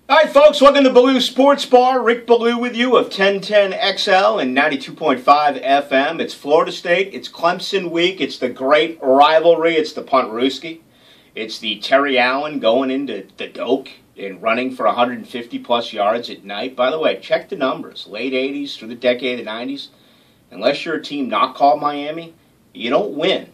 All right, folks, welcome to Ballou Sports Bar. Rick Ballou with you of 1010XL and 92.5 FM. It's Florida State. It's Clemson week. It's the great rivalry. It's the Punt Rooski. It's the Terry Allen going into the Doak and running for 150-plus yards at night. By the way, check the numbers. Late 80s through the decade of the 90s. Unless you're a team not called Miami, you don't win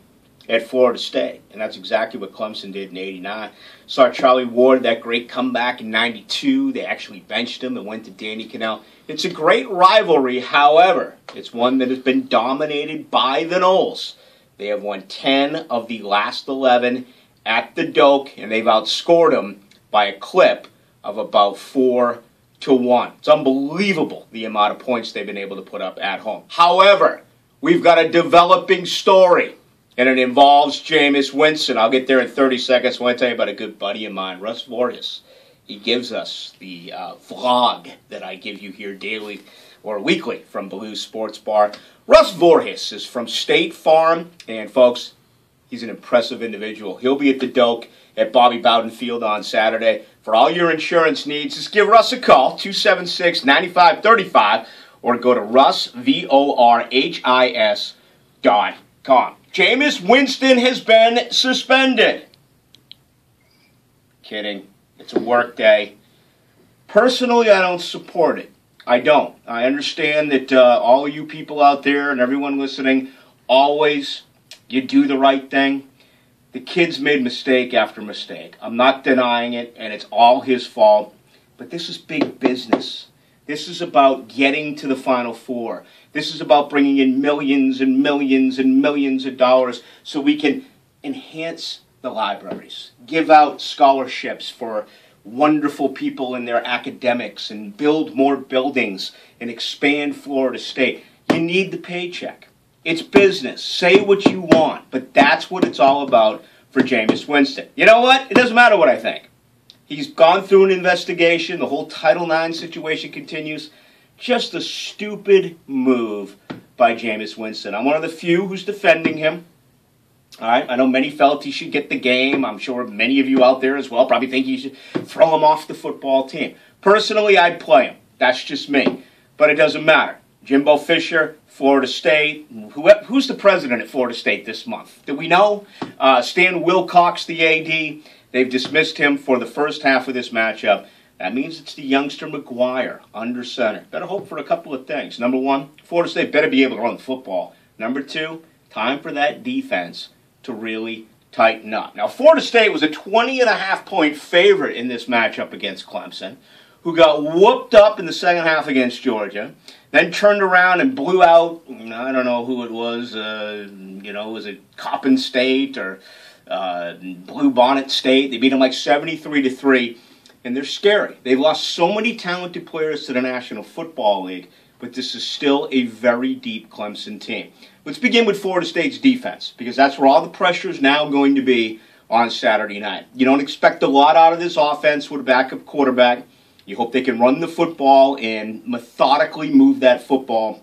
at Florida State. And that's exactly what Clemson did in 89. Saw Charlie Ward, that great comeback in 92. They actually benched him and went to Danny Cannell. It's a great rivalry. However, it's one that has been dominated by the Noles. They have won 10 of the last 11 at the Doak, and they've outscored them by a clip of about 4-1. It's unbelievable the amount of points they've been able to put up at home. However, we've got a developing story. And it involves Jameis Winston. I'll get there in 30 seconds. I want to tell you about a good buddy of mine, Russ Voorhees. He gives us the vlog that I give you here daily or weekly from Ballou Sports Bar. Russ Voorhees is from State Farm. And, folks, he's an impressive individual. He'll be at the Doak at Bobby Bowden Field on Saturday. For all your insurance needs, just give Russ a call, 276-9535, or go to russvorhis.com. Jameis Winston has been suspended. Kidding. It's a work day. Personally, I don't support it. I don't. I understand that all of you people out there and everyone listening, always you do the right thing. The kid's made mistake after mistake. I'm not denying it, and it's all his fault. But this is big business. This is about getting to the Final Four. This is about bringing in millions and millions and millions of dollars so we can enhance the libraries, give out scholarships for wonderful people in their academics, and build more buildings and expand Florida State. You need the paycheck. It's business. Say what you want, but that's what it's all about for Jameis Winston. You know what? It doesn't matter what I think. He's gone through an investigation. The whole Title IX situation continues. Just a stupid move by Jameis Winston. I'm one of the few who's defending him. All right, I know many felt he should get the game. I'm sure many of you out there as well probably think he should throw him off the football team. Personally, I'd play him. That's just me. But it doesn't matter. Jimbo Fisher, Florida State. Who's the president at Florida State this month? Do we know? Stan Wilcox, the AD. They've dismissed him for the first half of this matchup. That means it's the youngster McGuire under center. Better hope for a couple of things. Number one, Florida State better be able to run the football. Number two, time for that defense to really tighten up. Now, Florida State was a 20.5-point favorite in this matchup against Clemson, who got whooped up in the second half against Georgia, then turned around and blew out, I don't know who it was, was it Coppin State or Blue Bonnet State? They beat them like 73-3. And they're scary. They've lost so many talented players to the National Football League, but this is still a very deep Clemson team. Let's begin with Florida State's defense, because that's where all the pressure is now going to be on Saturday night. You don't expect a lot out of this offense with a backup quarterback. You hope they can run the football and methodically move that football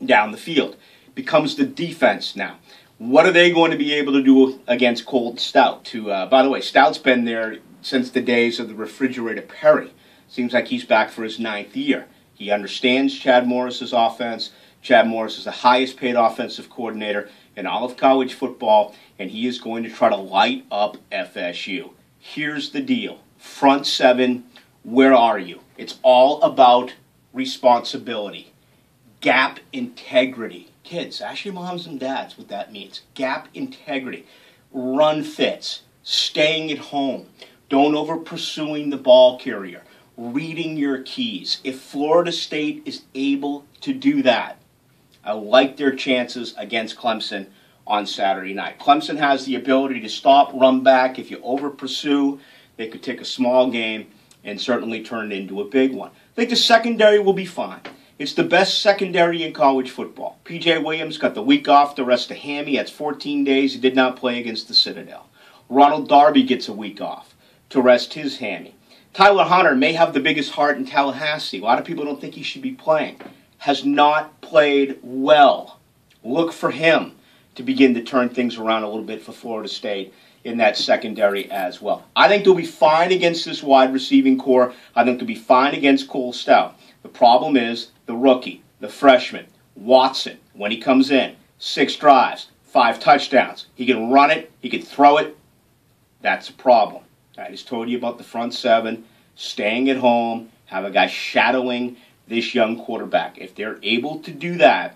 down the field. It becomes the defense now. What are they going to be able to do against Colt Stout? By the way, Stout's been there since the days of the refrigerator Perry. Seems like he's back for his 9th year. He understands Chad Morris's offense. Chad Morris is the highest paid offensive coordinator in all of college football, and he is going to try to light up FSU. Here's the deal. Front seven, where are you? It's all about responsibility. Gap integrity. Kids, ask your moms and dads what that means. Gap integrity. Run fits. Staying at home. Don't over pursuing the ball carrier. Reading your keys. If Florida State is able to do that, I like their chances against Clemson on Saturday night. Clemson has the ability to stop, run back. If you over pursue, they could take a small game and certainly turn it into a big one. I think the secondary will be fine. It's the best secondary in college football. P.J. Williams got the week off to rest a hammy. That's 14 days. He did not play against the Citadel. Ronald Darby gets a week off to rest his hammy. Tyler Hunter may have the biggest heart in Tallahassee. A lot of people don't think he should be playing. Has not played well. Look for him to begin to turn things around a little bit for Florida State in that secondary as well. I think they'll be fine against this wide receiving core. I think they'll be fine against Cole Stout. The problem is the rookie, the freshman, Watson, when he comes in, 6 drives, 5 touchdowns. He can run it, he can throw it. That's a problem. I just told you about the front 7, staying at home, have a guy shadowing this young quarterback. If they're able to do that,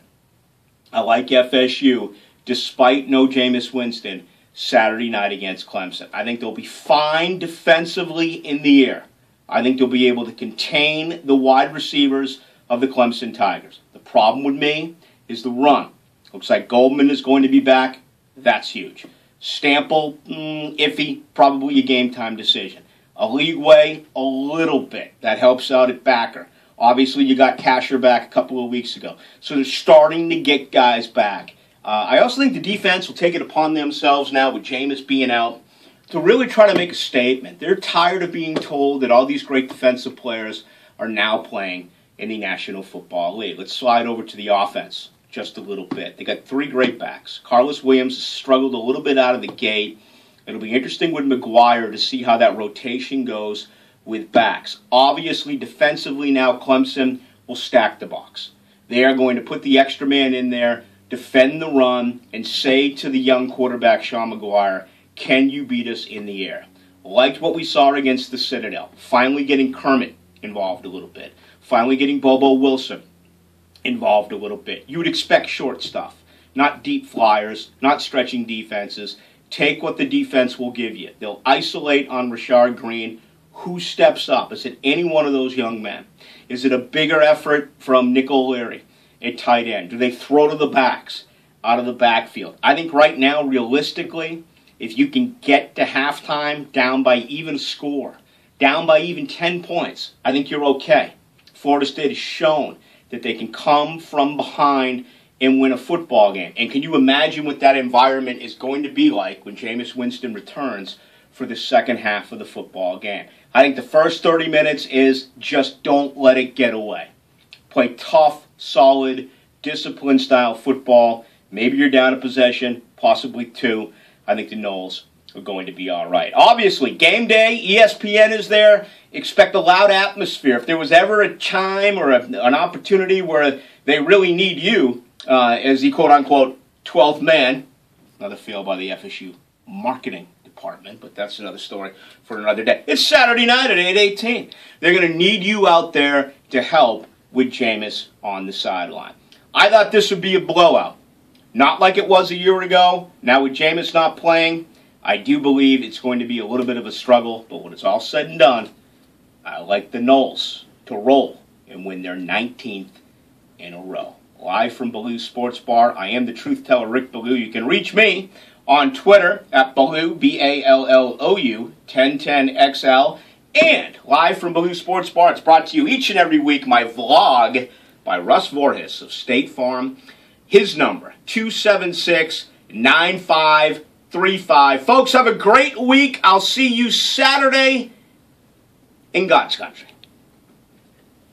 I like FSU, despite no Jameis Winston, Saturday night against Clemson. I think they'll be fine defensively in the air. I think they'll be able to contain the wide receivers of the Clemson Tigers. The problem with me is the run. Looks like Goldman is going to be back. That's huge. Stample, iffy, probably a game-time decision. Aligwe, a little bit. That helps out at backer. Obviously, you got Casher back a couple of weeks ago. So they're starting to get guys back. I also think the defense will take it upon themselves now with Jameis being out to really try to make a statement. They're tired of being told that all these great defensive players are now playing in the National Football League. Let's slide over to the offense just a little bit. They got 3 great backs. Carlos Williams has struggled a little bit out of the gate. It'll be interesting with McGuire to see how that rotation goes with backs. Obviously, defensively now, Clemson will stack the box. They are going to put the extra man in there, defend the run, and say to the young quarterback, Sean McGuire, can you beat us in the air? Liked what we saw against the Citadel. Finally getting Kermit involved a little bit. Finally getting Bobo Wilson involved a little bit. You would expect short stuff, not deep flyers, not stretching defenses. Take what the defense will give you. They'll isolate on Rashard Green. Who steps up? Is it any one of those young men? Is it a bigger effort from Nick O'Leary at tight end? Do they throw to the backs out of the backfield? I think right now, realistically, if you can get to halftime down by even score, down by even 10 points, I think you're okay. Florida State has shown that they can come from behind and win a football game. And can you imagine what that environment is going to be like when Jameis Winston returns for the second half of the football game? I think the first 30 minutes is just don't let it get away. Play tough, solid, disciplined-style football. Maybe you're down a possession, possibly 2. I think the Noles are going to be all right. Obviously, game day, ESPN is there. Expect a loud atmosphere. If there was ever a time or an opportunity where they really need you as the quote-unquote 12th man, another fail by the FSU marketing department, but that's another story for another day. It's Saturday night at 8:18. They're going to need you out there to help with Jameis on the sideline. I thought this would be a blowout. Not like it was a year ago. Now with Jameis not playing, I do believe it's going to be a little bit of a struggle, but when it's all said and done, I like the Noles to roll and win their 19th in a row. Live from Ballou Sports Bar, I am the truth teller, Rick Ballou. You can reach me on Twitter at Ballou, B-A-L-L-O-U, 1010XL, and live from Ballou Sports Bar. It's brought to you each and every week, my vlog by Russ Voorhis of State Farm. His number, 276-9535. Folks, have a great week. I'll see you Saturday in God's country.